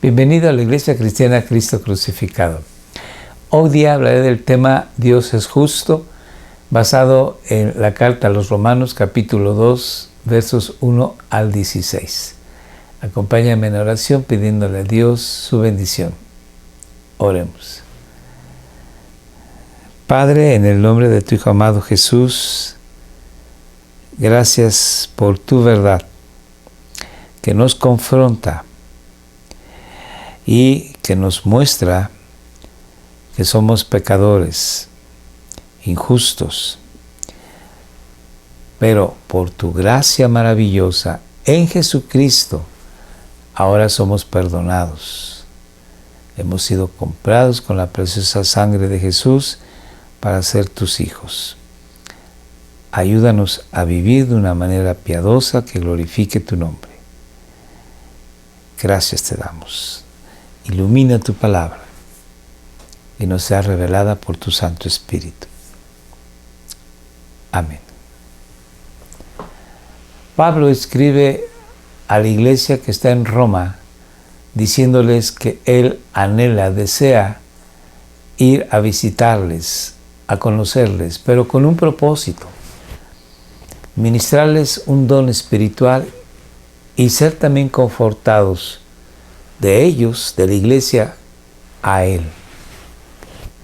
Bienvenido a la Iglesia Cristiana Cristo Crucificado. Hoy día hablaré del tema Dios es justo, basado en la carta a los Romanos capítulo 2, versos 1 al 16. Acompáñame en oración pidiéndole a Dios su bendición. Oremos. Padre, en el nombre de tu Hijo amado Jesús, gracias por tu verdad que nos confronta y que nos muestra que somos pecadores, injustos, pero por tu gracia maravillosa en Jesucristo, ahora somos perdonados. Hemos sido comprados con la preciosa sangre de Jesús para ser tus hijos. Ayúdanos a vivir de una manera piadosa que glorifique tu nombre. Gracias te damos. Ilumina tu palabra y nos sea revelada por tu Santo Espíritu. Amén. Pablo escribe a la iglesia que está en Roma, diciéndoles que él anhela, desea ir a visitarles, a conocerles, pero con un propósito: ministrarles un don espiritual y ser también confortados de ellos, de la iglesia, a él,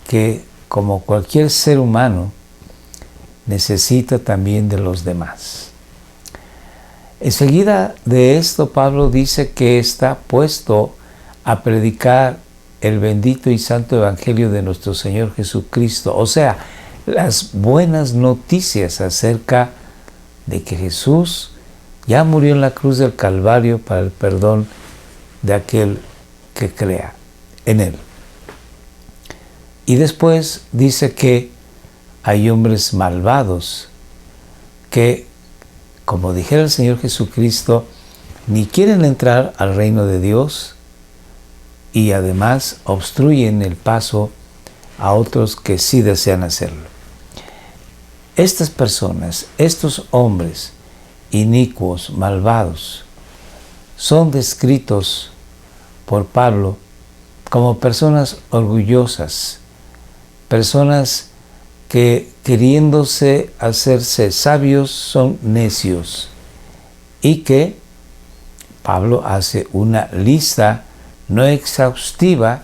que como cualquier ser humano necesita también de los demás. Enseguida de esto, Pablo dice que está puesto a predicar el bendito y santo evangelio de nuestro Señor Jesucristo, o sea, las buenas noticias acerca de que Jesús ya murió en la cruz del Calvario para el perdón de aquel que crea en él. Y después dice que hay hombres malvados que, como dijera el Señor Jesucristo, ni quieren entrar al reino de Dios y además obstruyen el paso a otros que sí desean hacerlo. Estas personas, estos hombres inicuos, malvados, son descritos por Pablo como personas orgullosas, personas que, queriéndose hacerse sabios, son necios, y que Pablo hace una lista no exhaustiva,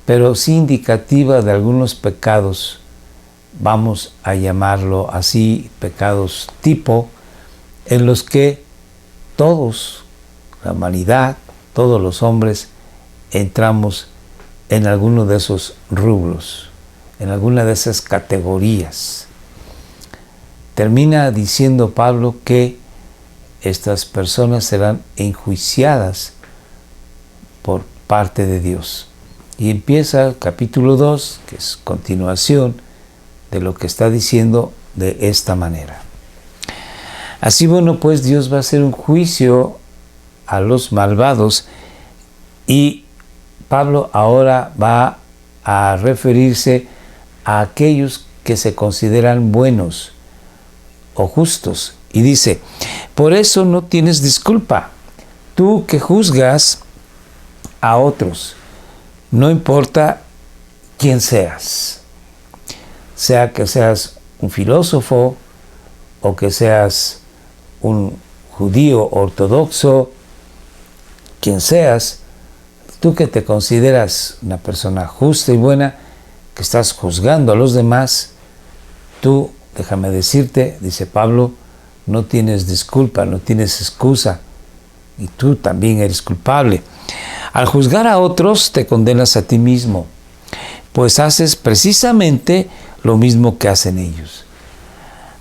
pero sí indicativa de algunos pecados, vamos a llamarlo así, pecados tipo, en los que todos, la humanidad, todos los hombres, entramos en alguno de esos rubros, en alguna de esas categorías. Termina diciendo Pablo que estas personas serán enjuiciadas por parte de Dios. Y empieza el capítulo 2, que es continuación de lo que está diciendo de esta manera. Así, bueno, pues Dios va a hacer un juicio a los malvados, y Pablo ahora va a referirse a aquellos que se consideran buenos o justos, y dice: por eso no tienes disculpa, tú que juzgas a otros, no importa quién seas, sea que seas un filósofo o que seas un judío ortodoxo, quien seas, tú que te consideras una persona justa y buena, que estás juzgando a los demás, tú, déjame decirte, dice Pablo, no tienes disculpa, no tienes excusa, y tú también eres culpable. Al juzgar a otros, te condenas a ti mismo, pues haces precisamente lo mismo que hacen ellos.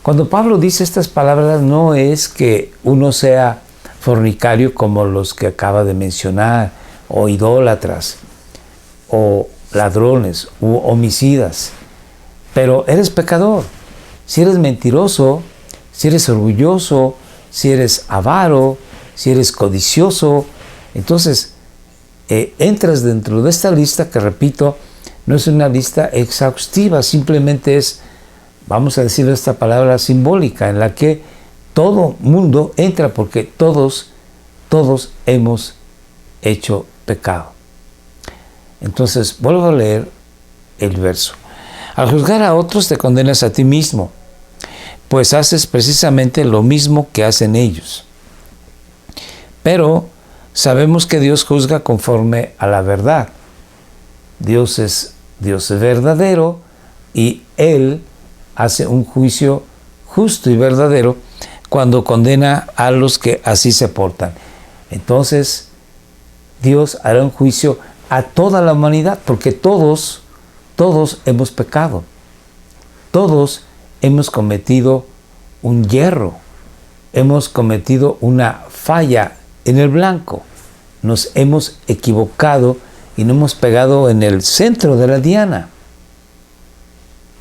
Cuando Pablo dice estas palabras, no es que uno sea fornicario como los que acaba de mencionar, o idólatras, o ladrones, u homicidas, pero eres pecador. Si eres mentiroso, si eres orgulloso, si eres avaro, si eres codicioso, entonces entras dentro de esta lista que, repito, no es una lista exhaustiva, simplemente es, vamos a decir esta palabra simbólica, en la que todo mundo entra, porque todos hemos hecho pecado. Entonces, vuelvo a leer el verso. Al juzgar a otros te condenas a ti mismo, pues haces precisamente lo mismo que hacen ellos. Pero sabemos que Dios juzga conforme a la verdad. Dios es verdadero y Él hace un juicio justo y verdadero cuando condena a los que así se portan. Entonces, Dios hará un juicio a toda la humanidad, porque todos hemos pecado. Todos hemos cometido un yerro. Hemos cometido una falla en el blanco. Nos hemos equivocado y nos hemos pegado en el centro de la diana.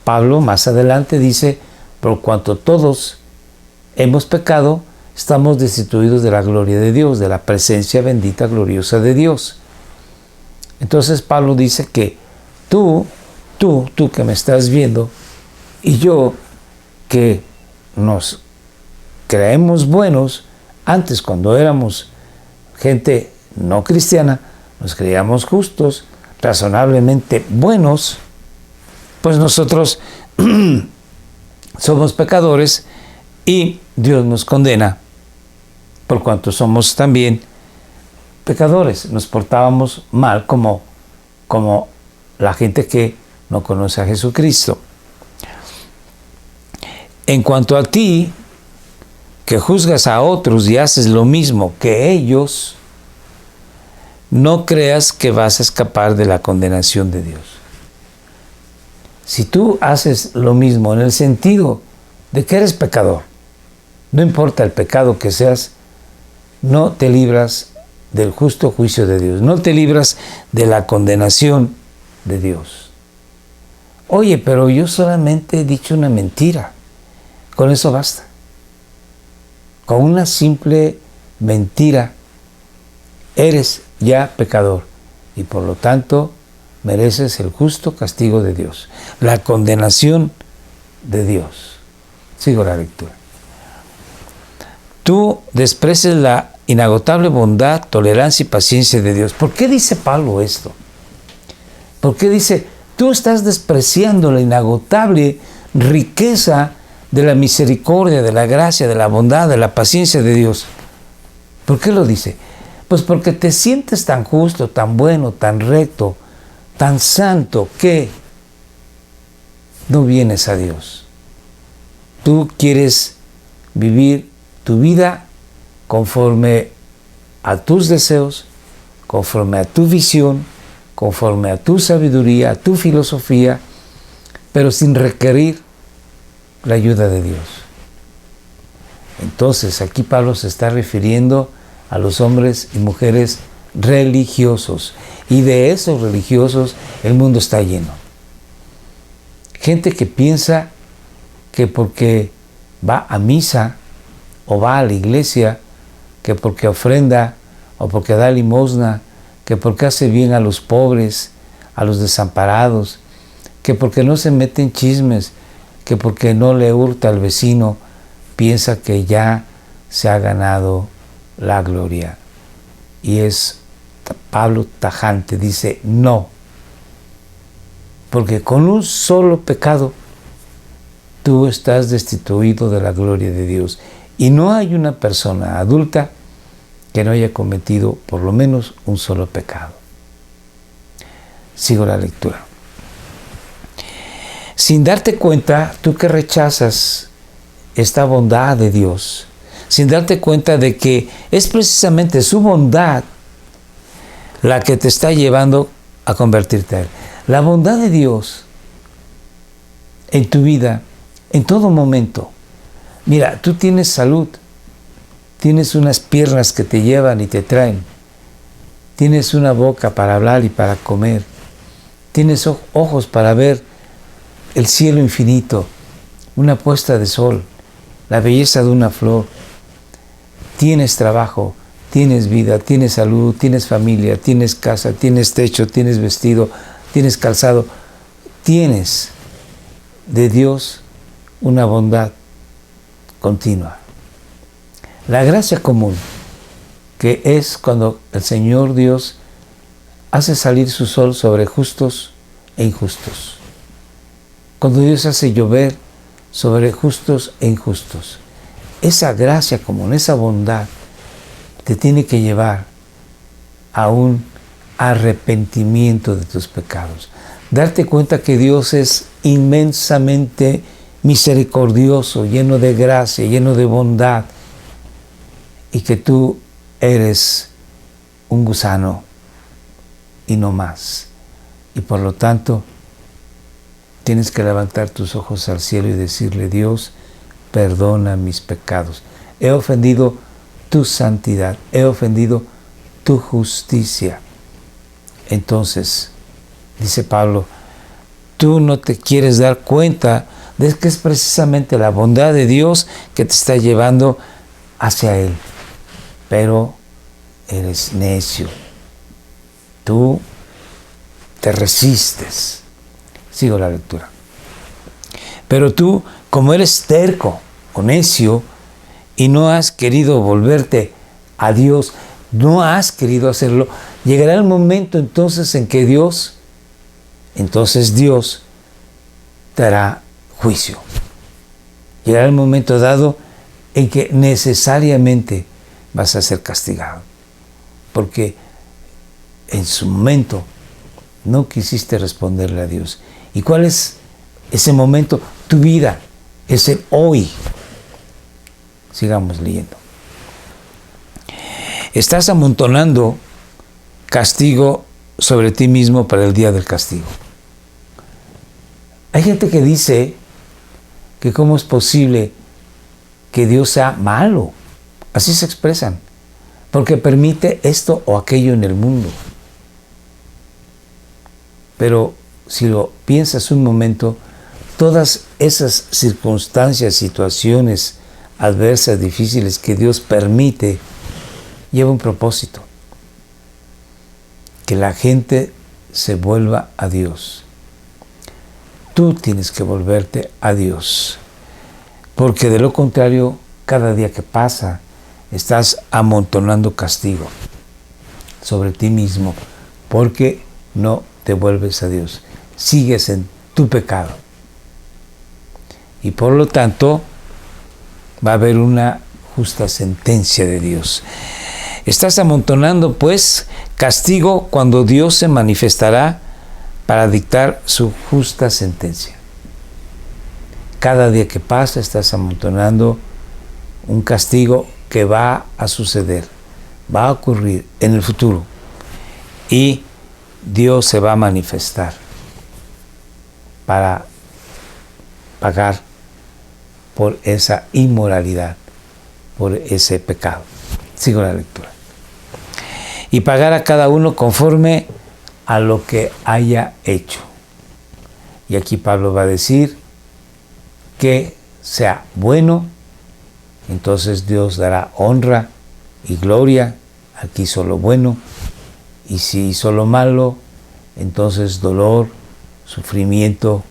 Pablo más adelante dice, por cuanto todos hemos pecado, estamos destituidos de la gloria de Dios, de la presencia bendita, gloriosa de Dios. Entonces Pablo dice que tú que me estás viendo, y yo que nos creemos buenos, antes cuando éramos gente no cristiana, nos creíamos justos, razonablemente buenos, pues nosotros somos pecadores y Dios nos condena por cuanto somos también pecadores. Nos portábamos mal como la gente que no conoce a Jesucristo. En cuanto a ti, que juzgas a otros y haces lo mismo que ellos, no creas que vas a escapar de la condenación de Dios. Si tú haces lo mismo en el sentido de que eres pecador, no importa el pecado que seas, no te libras del justo juicio de Dios, no te libras de la condenación de Dios. Oye, pero yo solamente he dicho una mentira. Con eso basta. Con una simple mentira eres ya pecador y por lo tanto mereces el justo castigo de Dios, la condenación de Dios. Sigo la lectura. Tú desprecias la inagotable bondad, tolerancia y paciencia de Dios. ¿Por qué dice Pablo esto? ¿Por qué dice, tú estás despreciando la inagotable riqueza de la misericordia, de la gracia, de la bondad, de la paciencia de Dios? ¿Por qué lo dice? Pues porque te sientes tan justo, tan bueno, tan recto, tan santo, que no vienes a Dios. Tú quieres vivir tu vida conforme a tus deseos, conforme a tu visión, conforme a tu sabiduría, a tu filosofía, pero sin requerir la ayuda de Dios. Entonces, aquí Pablo se está refiriendo a los hombres y mujeres religiosos, y de esos religiosos el mundo está lleno. Gente que piensa que porque va a misa o va a la iglesia, que porque ofrenda o porque da limosna, que porque hace bien a los pobres, a los desamparados, que porque no se mete en chismes, que porque no le hurta al vecino, piensa que ya se ha ganado la gloria. Y es Pablo tajante, dice no, porque con un solo pecado tú estás destituido de la gloria de Dios, y no hay una persona adulta que no haya cometido por lo menos un solo pecado. Sigo la lectura. Sin darte cuenta, tú que rechazas esta bondad de Dios, sin darte cuenta de que es precisamente su bondad la que te está llevando a convertirte a Él. La bondad de Dios en tu vida, en todo momento. Mira, tú tienes salud, tienes unas piernas que te llevan y te traen, tienes una boca para hablar y para comer, tienes ojos para ver el cielo infinito, una puesta de sol, la belleza de una flor, tienes trabajo, tienes vida, tienes salud, tienes familia, tienes casa, tienes techo, tienes vestido, tienes calzado, tienes de Dios una bondad continua. La gracia común, que es cuando el Señor Dios hace salir su sol sobre justos e injustos. Cuando Dios hace llover sobre justos e injustos. Esa gracia común, esa bondad, te tiene que llevar a un arrepentimiento de tus pecados. Darte cuenta que Dios es inmensamente misericordioso, lleno de gracia, lleno de bondad, y que tú eres un gusano y no más. Y por lo tanto, tienes que levantar tus ojos al cielo y decirle: Dios, perdona mis pecados. He ofendido tu santidad, he ofendido tu justicia. Entonces, dice Pablo, tú no te quieres dar cuenta de que es precisamente la bondad de Dios que te está llevando hacia Él. Pero eres necio. Tú te resistes. Sigo la lectura. Pero tú, como eres terco o necio y no has querido volverte a Dios, no has querido hacerlo, llegará el momento entonces en que Dios te hará juicio. Llegará el momento dado en que necesariamente vas a ser castigado, porque en su momento no quisiste responderle a Dios. ¿Y cuál es ese momento? Tu vida es el hoy. Sigamos leyendo. Estás amontonando castigo sobre ti mismo para el día del castigo. Hay gente que dice que cómo es posible que Dios sea malo. Así se expresan, porque permite esto o aquello en el mundo. Pero si lo piensas un momento, todas esas circunstancias, situaciones adversas, difíciles que Dios permite, lleva un propósito: que la gente se vuelva a Dios. Tú tienes que volverte a Dios, porque de lo contrario, cada día que pasa, estás amontonando castigo sobre ti mismo, porque no te vuelves a Dios. Sigues en tu pecado. Y por lo tanto, va a haber una justa sentencia de Dios. Estás amontonando, pues, castigo cuando Dios se manifestará para dictar su justa sentencia. Cada día que pasa, estás amontonando un castigo que va a suceder, va a ocurrir en el futuro. Y Dios se va a manifestar para pagar por esa inmoralidad, por ese pecado. Sigo la lectura. Y pagar a cada uno conforme a lo que haya hecho. Y aquí Pablo va a decir que sea bueno, entonces Dios dará honra y gloria al que hizo lo bueno, y si hizo lo malo, entonces dolor, sufrimiento,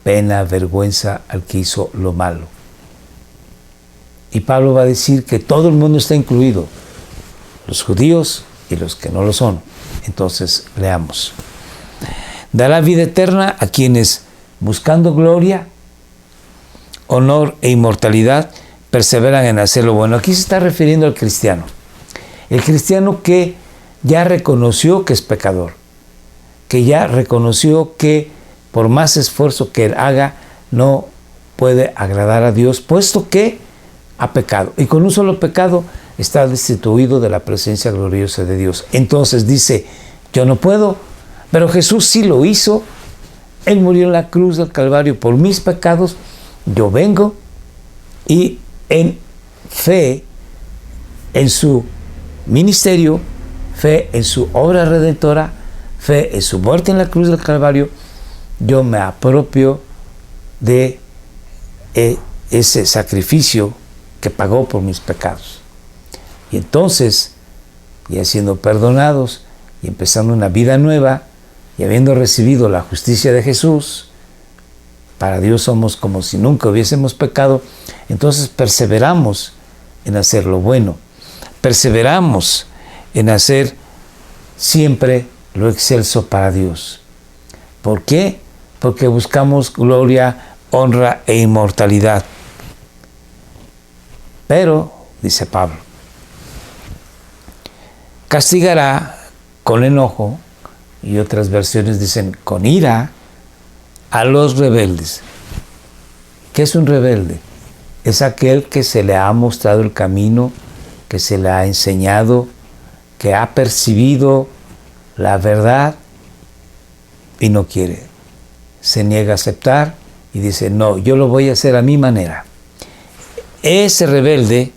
pena, vergüenza al que hizo lo malo. Y Pablo va a decir que todo el mundo está incluido, los judíos y los que no lo son. Entonces, leamos. Dará vida eterna a quienes, buscando gloria, honor e inmortalidad, perseveran en hacer lo bueno. Aquí se está refiriendo al cristiano. El cristiano que ya reconoció que es pecador, que ya reconoció que por más esfuerzo que él haga, no puede agradar a Dios, puesto que ha pecado. Y con un solo pecado está destituido de la presencia gloriosa de Dios. Entonces dice, yo no puedo, pero Jesús sí lo hizo. Él murió en la cruz del Calvario por mis pecados. Yo vengo y en fe en su ministerio, fe en su obra redentora, fe en su muerte en la cruz del Calvario, yo me apropio de ese sacrificio que pagó por mis pecados. Y entonces, ya siendo perdonados y empezando una vida nueva, y habiendo recibido la justicia de Jesús, para Dios somos como si nunca hubiésemos pecado. Entonces perseveramos en hacer lo bueno, perseveramos en hacer siempre lo excelso para Dios. ¿Por qué? Porque buscamos gloria, honra e inmortalidad. Pero, dice Pablo, castigará con enojo, y otras versiones dicen con ira, a los rebeldes. ¿Qué es un rebelde? Es aquel que se le ha mostrado el camino, que se le ha enseñado, que ha percibido la verdad y no quiere. Se niega a aceptar y dice, no, yo lo voy a hacer a mi manera. Ese rebelde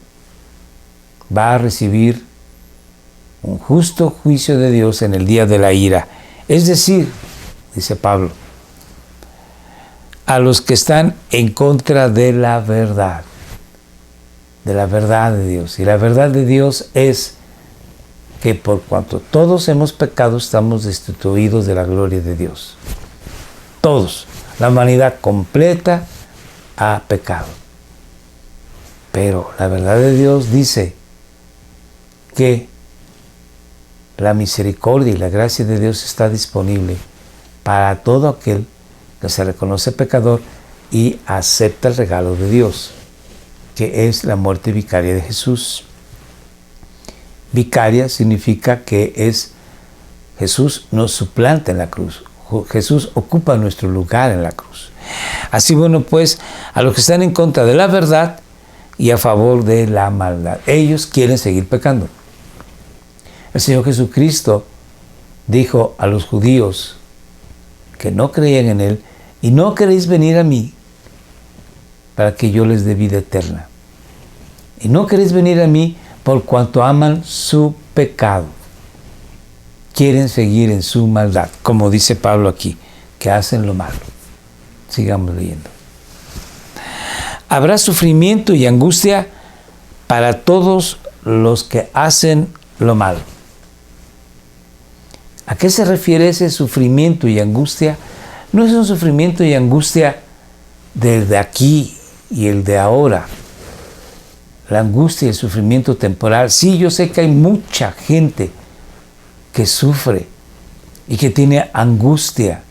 va a recibir un justo juicio de Dios en el día de la ira. Es decir, dice Pablo, a los que están en contra de la verdad de Dios. Y la verdad de Dios es que por cuanto todos hemos pecado, estamos destituidos de la gloria de Dios. Todos. La humanidad completa ha pecado. Pero la verdad de Dios dice que la misericordia y la gracia de Dios está disponible para todo aquel que se reconoce pecador y acepta el regalo de Dios, que es la muerte vicaria de Jesús. Vicaria significa que es Jesús nos suplanta en la cruz. Jesús ocupa nuestro lugar en la cruz. Así, bueno, pues, a los que están en contra de la verdad y a favor de la maldad, ellos quieren seguir pecando. El Señor Jesucristo dijo a los judíos que no creían en Él, y no queréis venir a mí para que yo les dé vida eterna. Y no queréis venir a mí por cuanto aman su pecado. Quieren seguir en su maldad, como dice Pablo aquí, que hacen lo malo. Sigamos leyendo. Habrá sufrimiento y angustia para todos los que hacen lo malo. ¿A qué se refiere ese sufrimiento y angustia? No es un sufrimiento y angustia del de aquí y el de ahora. La angustia y el sufrimiento temporal. Sí, yo sé que hay mucha gente que sufre y que tiene angustia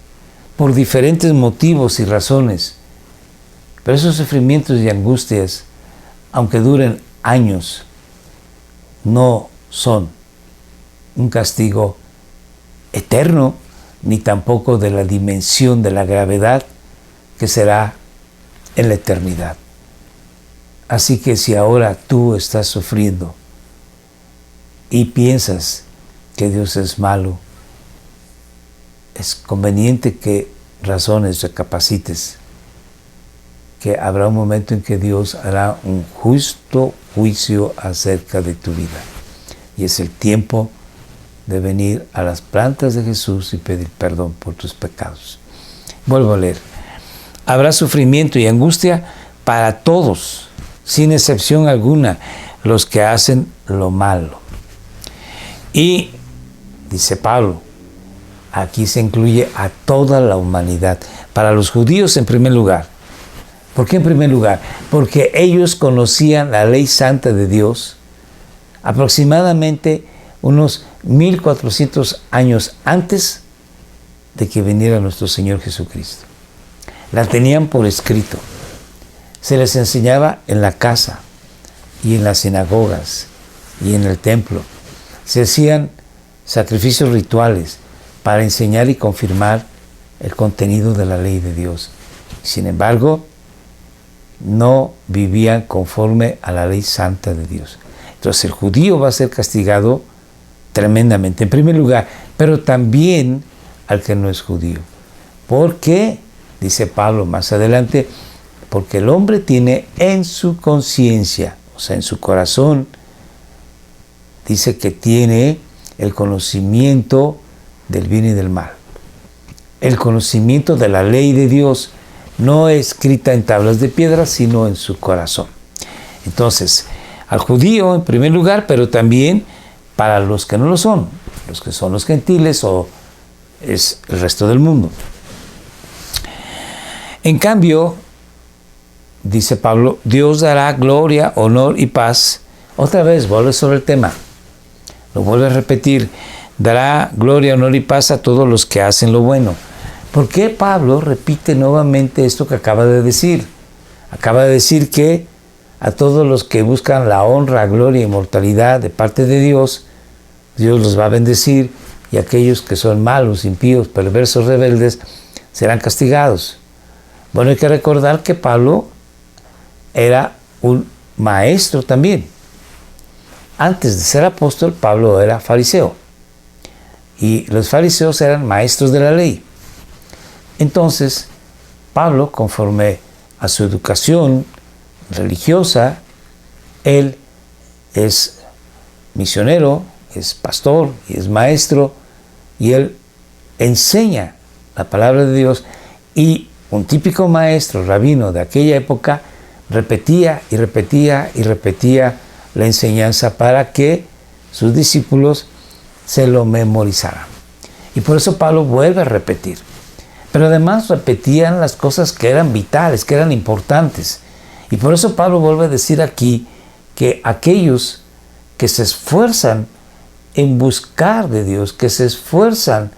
por diferentes motivos y razones. Pero esos sufrimientos y angustias, aunque duren años, no son un castigo eterno, ni tampoco de la dimensión de la gravedad que será en la eternidad. Así que si ahora tú estás sufriendo y piensas que Dios es malo, es conveniente que razones, recapacites, que habrá un momento en que Dios hará un justo juicio acerca de tu vida. Y es el tiempo de venir a las plantas de Jesús y pedir perdón por tus pecados. Vuelvo a leer. Habrá sufrimiento y angustia para todos, sin excepción alguna, los que hacen lo malo. Y, dice Pablo, aquí se incluye a toda la humanidad. Para los judíos en primer lugar. ¿Por qué en primer lugar? Porque ellos conocían la ley santa de Dios aproximadamente unos 1400 años antes de que viniera nuestro Señor Jesucristo. La tenían por escrito. Se les enseñaba en la casa y en las sinagogas y en el templo. Se hacían sacrificios rituales para enseñar y confirmar el contenido de la ley de Dios. Sin embargo, no vivían conforme a la ley santa de Dios. Entonces el judío va a ser castigado tremendamente, en primer lugar, pero también al que no es judío. ¿Por qué? Dice Pablo más adelante, porque el hombre tiene en su conciencia, o sea, en su corazón, dice que tiene el conocimiento del bien y del mal. El conocimiento de la ley de Dios, no escrita en tablas de piedra, sino en su corazón. Entonces, al judío en primer lugar, pero también para los que no lo son, los que son los gentiles o es el resto del mundo. En cambio, dice Pablo, Dios dará gloria, honor y paz. Otra vez, vuelve sobre el tema. Lo vuelve a repetir. dará gloria, honor y paz a todos los que hacen lo bueno. ¿Por qué Pablo repite nuevamente esto que acaba de decir? Acaba de decir que a todos los que buscan la honra, gloria y inmortalidad de parte de Dios, Dios los va a bendecir, y aquellos que son malos, impíos, perversos, rebeldes, serán castigados. Bueno, hay que recordar que Pablo era un maestro también. Antes de ser apóstol, Pablo era fariseo. Y los fariseos eran maestros de la ley. Entonces, Pablo, conforme a su educación religiosa, él es misionero, es pastor y es maestro, y él enseña la palabra de Dios, y un típico maestro, rabino de aquella época, repetía y repetía y repetía la enseñanza para que sus discípulos se lo memorizaran. Y por eso Pablo vuelve a repetir. Pero además repetían las cosas que eran vitales, que eran importantes. Y por eso Pablo vuelve a decir aquí que aquellos que se esfuerzan en buscar de Dios, que se esfuerzan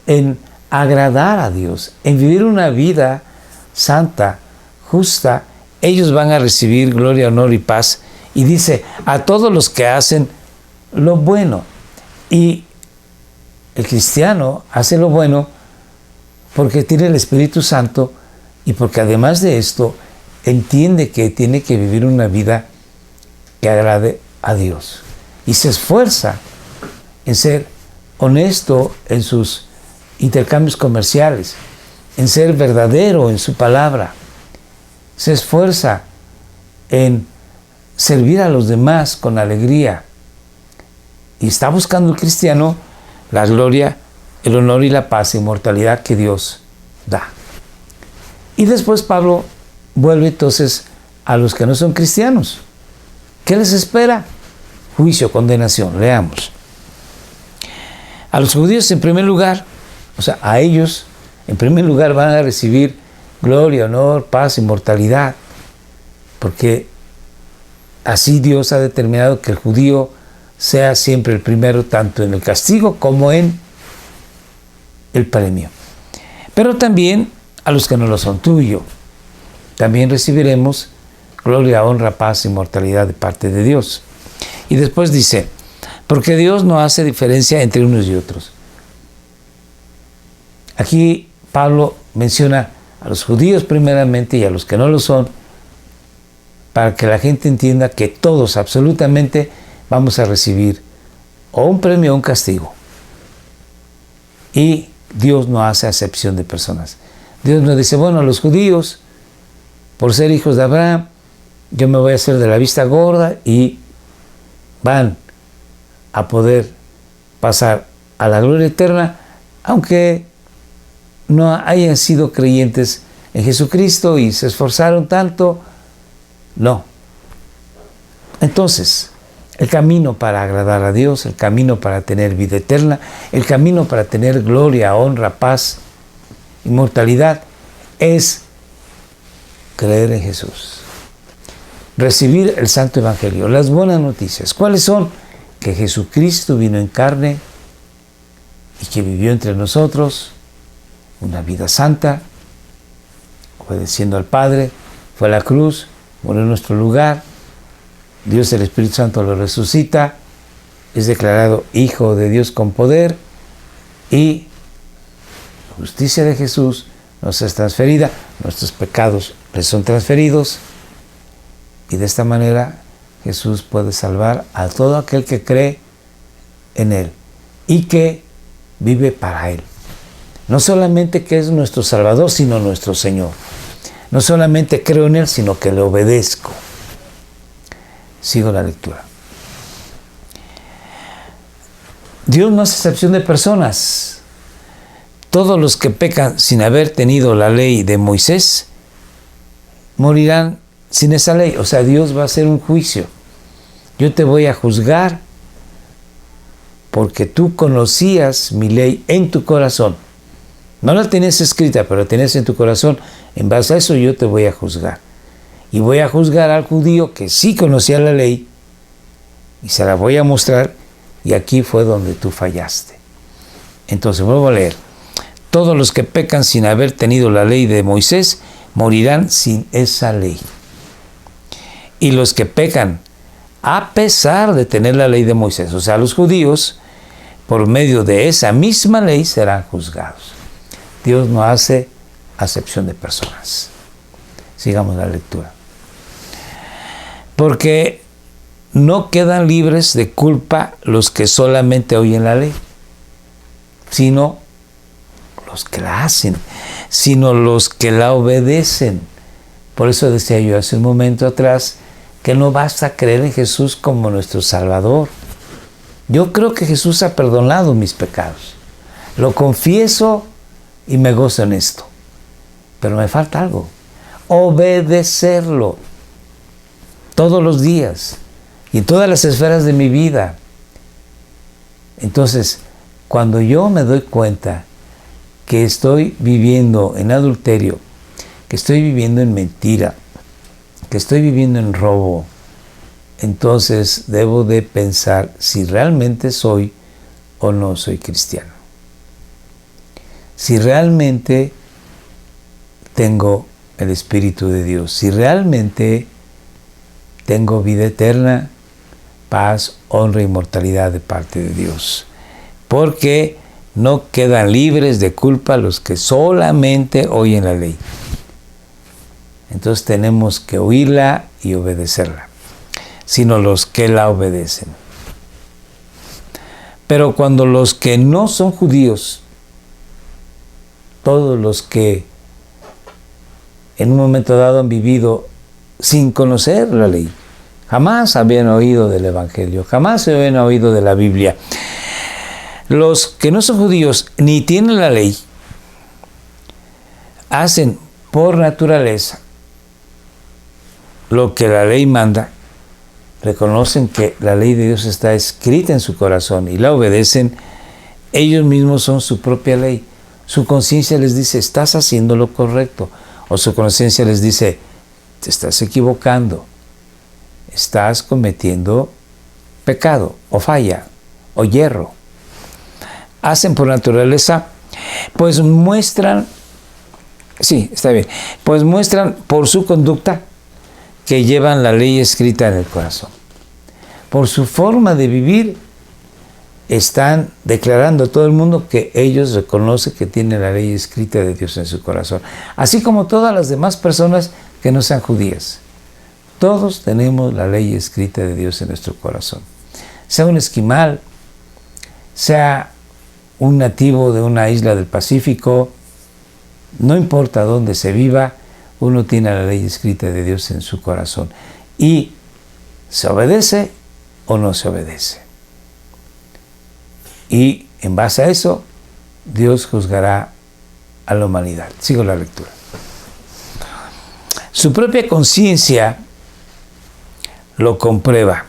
en agradar a Dios, en vivir una vida santa, justa, ellos van a recibir gloria, honor y paz. Y dice, a todos los que hacen lo bueno. Y el cristiano hace lo bueno porque tiene el Espíritu Santo, y porque además de esto entiende que tiene que vivir una vida que agrade a Dios. Y se esfuerza en ser honesto en sus intercambios comerciales, en ser verdadero en su palabra. Se esfuerza en servir a los demás con alegría. Y está buscando el cristiano la gloria, el honor y la paz e inmortalidad que Dios da. Y después Pablo vuelve entonces a los que no son cristianos. ¿Qué les espera? Juicio, condenación. Leamos. A los judíos en primer lugar, o sea, a ellos en primer lugar van a recibir gloria, honor, paz, inmortalidad, porque así Dios ha determinado que el judío sea siempre el primero, tanto en el castigo como en el premio. Pero también a los que no lo son, tú y yo, también recibiremos gloria, honra, paz, inmortalidad de parte de Dios. Y después dice, porque Dios no hace diferencia entre unos y otros. Aquí Pablo menciona a los judíos primeramente y a los que no lo son, para que la gente entienda que todos absolutamente vamos a recibir o un premio o un castigo. Y Dios no hace acepción de personas. Dios no dice, bueno, los judíos, por ser hijos de Abraham, yo me voy a hacer de la vista gorda y van a poder pasar a la gloria eterna, aunque no hayan sido creyentes en Jesucristo y se esforzaron tanto. No. Entonces, el camino para agradar a Dios, el camino para tener vida eterna, el camino para tener gloria, honra, paz, inmortalidad, es creer en Jesús. Recibir el Santo Evangelio, las buenas noticias. ¿Cuáles son? Que Jesucristo vino en carne y que vivió entre nosotros una vida santa, obedeciendo al Padre, fue a la cruz, murió en nuestro lugar, Dios el Espíritu Santo lo resucita, es declarado Hijo de Dios con poder, y la justicia de Jesús nos es transferida, nuestros pecados les son transferidos, y de esta manera Jesús puede salvar a todo aquel que cree en Él y que vive para Él. No solamente que es nuestro Salvador, sino nuestro Señor. No solamente creo en Él, sino que le obedezco. Sigo la lectura. Dios no hace excepción de personas. Todos los que pecan sin haber tenido la ley de Moisés morirán sin esa ley. O sea, Dios va a hacer un juicio. Yo te voy a juzgar porque tú conocías mi ley en tu corazón. No la tenías escrita, pero la tenías en tu corazón. En base a eso yo te voy a juzgar. Y voy a juzgar al judío que sí conocía la ley, y se la voy a mostrar y aquí fue donde tú fallaste. Entonces vuelvo a leer. Todos los que pecan sin haber tenido la ley de Moisés morirán sin esa ley. Y los que pecan a pesar de tener la ley de Moisés, o sea, los judíos, por medio de esa misma ley serán juzgados. Dios no hace acepción de personas. Sigamos la lectura. Porque no quedan libres de culpa los que solamente oyen la ley, sino los que la hacen, sino los que la obedecen. Por eso decía yo hace un momento atrás que no basta creer en Jesús como nuestro Salvador. Yo creo que Jesús ha perdonado mis pecados. Lo confieso y me gozo en esto. Pero me falta algo. Obedecerlo todos los días y en todas las esferas de mi vida. Entonces, cuando yo me doy cuenta que estoy viviendo en adulterio, que estoy viviendo en mentira, que estoy viviendo en robo, entonces debo de pensar si realmente soy o no soy cristiano. Si realmente tengo el Espíritu de Dios, si realmente tengo vida eterna, paz, honra e inmortalidad de parte de Dios. Porque no quedan libres de culpa los que solamente oyen la ley. Entonces tenemos que oírla y obedecerla, sino los que la obedecen. Pero cuando los que no son judíos, todos los que en un momento dado han vivido sin conocer la ley, jamás habían oído del Evangelio, jamás se habían oído de la Biblia. Los que no son judíos ni tienen la ley, hacen por naturaleza lo que la ley manda, reconocen que la ley de Dios está escrita en su corazón y la obedecen. Ellos mismos son su propia ley. Su conciencia les dice, estás haciendo lo correcto. O su conciencia les dice, te estás equivocando. Estás cometiendo pecado, o falla, o hierro. Hacen por naturaleza, pues muestran, sí, está bien, pues muestran por su conducta que llevan la ley escrita en el corazón. Por su forma de vivir, están declarando a todo el mundo que ellos reconocen que tienen la ley escrita de Dios en su corazón. Así como todas las demás personas que no sean judías. Todos tenemos la ley escrita de Dios en nuestro corazón. Sea un esquimal, sea un nativo de una isla del Pacífico, no importa dónde se viva, uno tiene la ley escrita de Dios en su corazón. Y se obedece o no se obedece. Y en base a eso, Dios juzgará a la humanidad. Sigo la lectura. Su propia conciencia lo comprueba.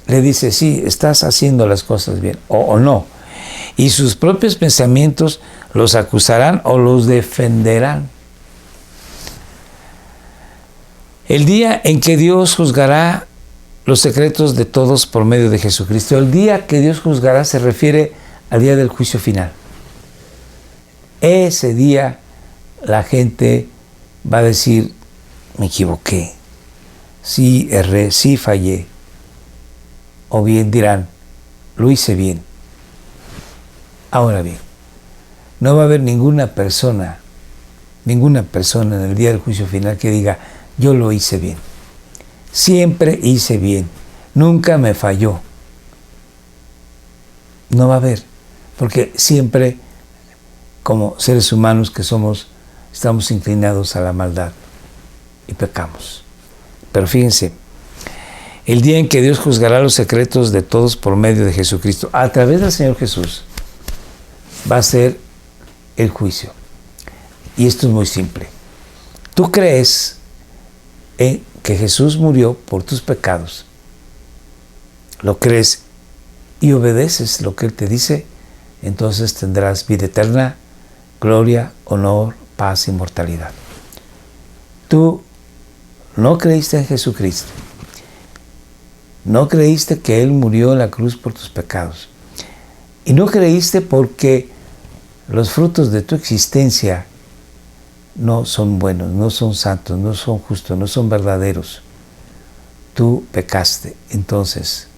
Le dice, sí, estás haciendo las cosas bien, o no. Y sus propios pensamientos los acusarán o los defenderán. El día en que Dios juzgará los secretos de todos por medio de Jesucristo. El día que Dios juzgará se refiere al día del juicio final. Ese día la gente va a decir, me equivoqué, sí erré, sí fallé. O bien dirán, lo hice bien. Ahora bien, no va a haber ninguna persona en el día del juicio final que diga, yo lo hice bien. Siempre hice bien. Nunca me falló. No va a haber. Porque siempre, como seres humanos que somos, estamos inclinados a la maldad y pecamos. Pero fíjense, el día en que Dios juzgará los secretos de todos por medio de Jesucristo, a través del Señor Jesús, va a ser el juicio. Y esto es muy simple. Tú crees en que Jesús murió por tus pecados, lo crees y obedeces lo que Él te dice, entonces tendrás vida eterna, gloria, honor, paz, inmortalidad. Tú no creíste en Jesucristo, no creíste que Él murió en la cruz por tus pecados, Y no creíste porque los frutos de tu existencia no son buenos, no son santos, no son justos, no son verdaderos. Tú pecaste. Entonces,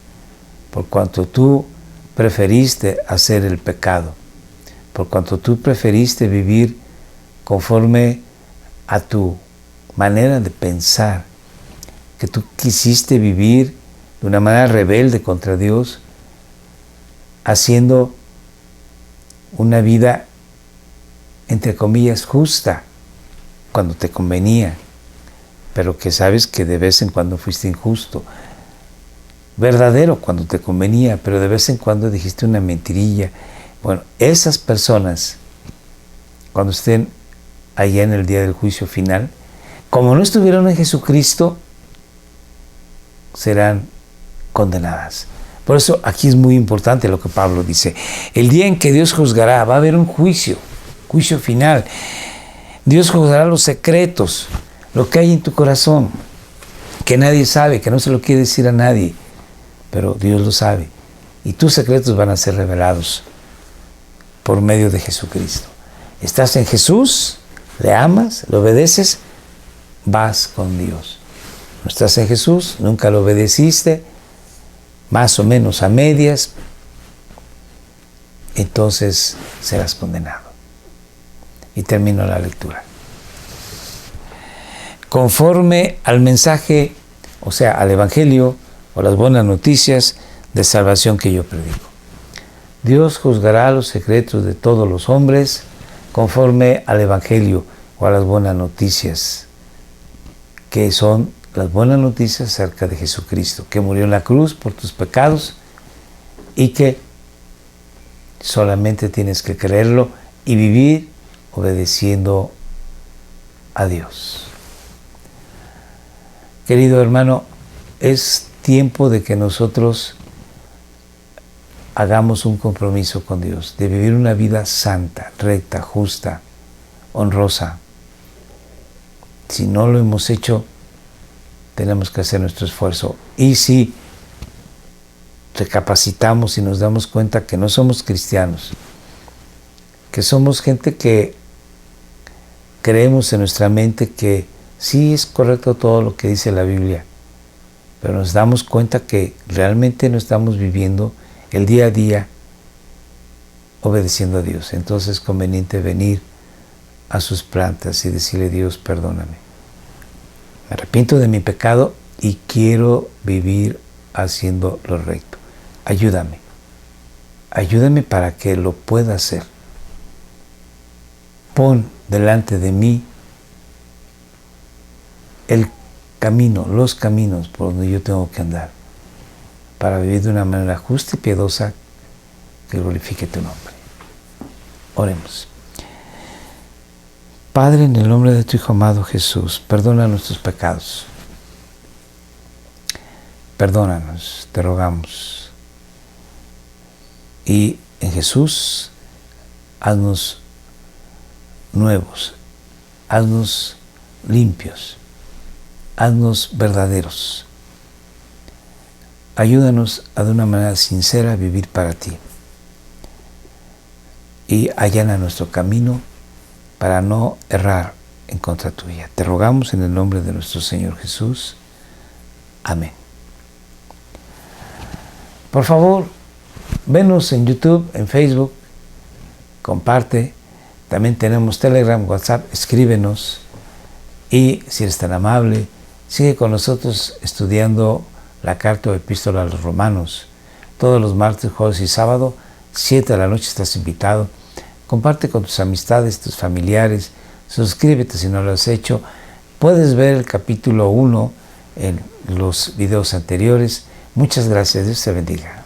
por cuanto tú preferiste hacer el pecado, por cuanto tú preferiste vivir conforme a tu manera de pensar, que tú quisiste vivir de una manera rebelde contra Dios, haciendo una vida, entre comillas, justa, cuando te convenía, pero que sabes que de vez en cuando fuiste injusto, verdadero cuando te convenía, pero de vez en cuando dijiste una mentirilla. Bueno, esas personas, cuando estén allá en el día del juicio final, como no estuvieron en Jesucristo, serán condenadas. Por eso aquí es muy importante lo que Pablo dice. El día en que Dios juzgará, va a haber un juicio final. Dios juzgará los secretos, lo que hay en tu corazón, que nadie sabe, que no se lo quiere decir a nadie, pero Dios lo sabe. Y tus secretos van a ser revelados por medio de Jesucristo. Estás en Jesús, le amas, le obedeces, vas con Dios. No estás en Jesús, nunca lo obedeciste, más o menos a medias, entonces serás condenado. Y termino la lectura. Conforme al mensaje, o sea, al Evangelio o las buenas noticias de salvación que yo predico. Dios juzgará los secretos de todos los hombres conforme al Evangelio o a las buenas noticias, que son las buenas noticias acerca de Jesucristo, que murió en la cruz por tus pecados y que solamente tienes que creerlo y vivir obedeciendo a Dios. Querido hermano, es tiempo de que nosotros hagamos un compromiso con Dios, de vivir una vida santa, recta, justa, honrosa. Si no lo hemos hecho, tenemos que hacer nuestro esfuerzo. Y si recapacitamos y nos damos cuenta que no somos cristianos, que somos gente que creemos en nuestra mente que sí es correcto todo lo que dice la Biblia, pero nos damos cuenta que realmente no estamos viviendo el día a día obedeciendo a Dios. Entonces es conveniente venir a sus plantas y decirle: Dios, perdóname. Me arrepiento de mi pecado y quiero vivir haciendo lo recto. Ayúdame. Ayúdame para que lo pueda hacer. Pon delante de mí el camino, los caminos por donde yo tengo que andar, para vivir de una manera justa y piadosa que glorifique tu nombre. Oremos. Padre, en el nombre de tu Hijo amado Jesús, perdona nuestros pecados. Perdónanos, te rogamos. Y en Jesús, haznos nuevos, haznos limpios, haznos verdaderos. Ayúdanos a de una manera sincera a vivir para ti. Y allana nuestro camino para no errar en contra tuya. Te rogamos en el nombre de nuestro Señor Jesús. Amén. Por favor, venos en YouTube, en Facebook, comparte. También tenemos Telegram, WhatsApp, escríbenos. Y si eres tan amable, sigue con nosotros estudiando la carta o epístola a los Romanos. Todos los martes, jueves y sábado, 7 de la noche estás invitado. Comparte con tus amistades, tus familiares. Suscríbete si no lo has hecho. Puedes ver el capítulo 1 en los videos anteriores. Muchas gracias. Dios te bendiga.